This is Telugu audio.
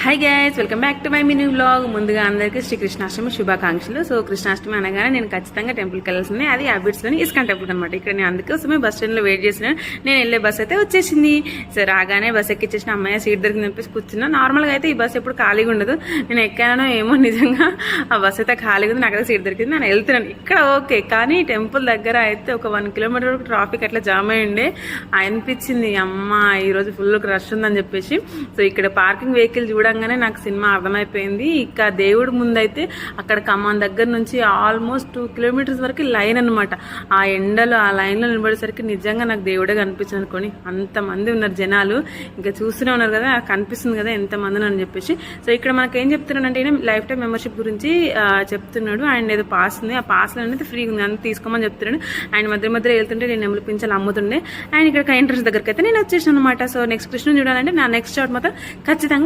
Hi guys, welcome back to my mini vlog. ముందుగా అందరికీ శ్రీ కృష్ణాష్టమి శుభాకాంక్షలు. సో కృష్ణాష్టమి అనగానే నేను ఖచ్చితంగా టెంపుల్కి వెళ్ళాల్సిందే. అది హ్యాబిట్స్లోని ఇస్కాన్ టెంపుల్ అనమాట. ఇక్కడ నేను అందుకోసమే బస్ స్టాండ్లో వెయిట్ చేసిన. నేను వెళ్ళే బస్ అయితే వచ్చేసింది. సో రాగానే బస్ ఎక్కిచ్చేసిన, అమ్మాయి సీట్ దొరికింది చెప్పేసి కూర్చున్నా. నార్మల్గా అయితే ఈ బస్ ఎప్పుడు ఖాళీగా ఉండదు. నేను ఎక్కానో ఏమో, నిజంగా ఆ బస్ అయితే ఖాళీగా ఉంది. నాకైతే సీట్ దొరికింది. నేను వెళ్తున్నాను. ఇక్కడ ఓకే, కానీ టెంపుల్ దగ్గర అయితే ఒక 1 కిలోమీటర్ వరకు ట్రాఫిక్ అట్లా జామ్ అయి ఉండే. అనిపించింది అమ్మ ఈరోజు ఫుల్ రష్ ఉందని చెప్పేసి. సో ఇక్కడ పార్కింగ్ వెహికల్ చూడంగానే నాకు సినిమా అర్థమైపోయింది. ఇక దేవుడి ముందైతే అక్కడ ఖమ్మం దగ్గర నుంచి ఆల్మోస్ట్ 2 కిలోమీటర్స్ వరకు లైన్ అనమాట. ఆ ఎండలో ఆ లైన్లో నిలబడేసరికి నిజంగా నాకు దేవుడే కనిపించింది అనుకోని. అంతమంది ఉన్నారు జనాలు. ఇంకా చూస్తూనే ఉన్నారు కదా, కనిపిస్తుంది కదా ఎంతమంది అని చెప్పేసి. సో ఇక్కడ మనకి ఏం చెప్తున్నాడంటే లైఫ్ టైం మెంబర్షిప్ గురించి చెప్తున్నాడు. అండ్ ఏదో పాస్ ఉంది, ఆ పాస్లో అనేది ఫ్రీ ఉంది, అంత తీసుకోమని చెప్తున్నాడు. అండ్ మధ్య వెళ్తుంటే నేను నెమలి పింఛలు అమ్ముతుండే. అండ్ ఇక్కడ ఎంట్రన్స్ దగ్గరికి అయితే నేను వచ్చేసాను అనమాట. సో నెక్స్ట్ కృష్ణ చూడాలంటే నా నెక్స్ట్ షాట్ మాత్రం ఖచ్చితంగా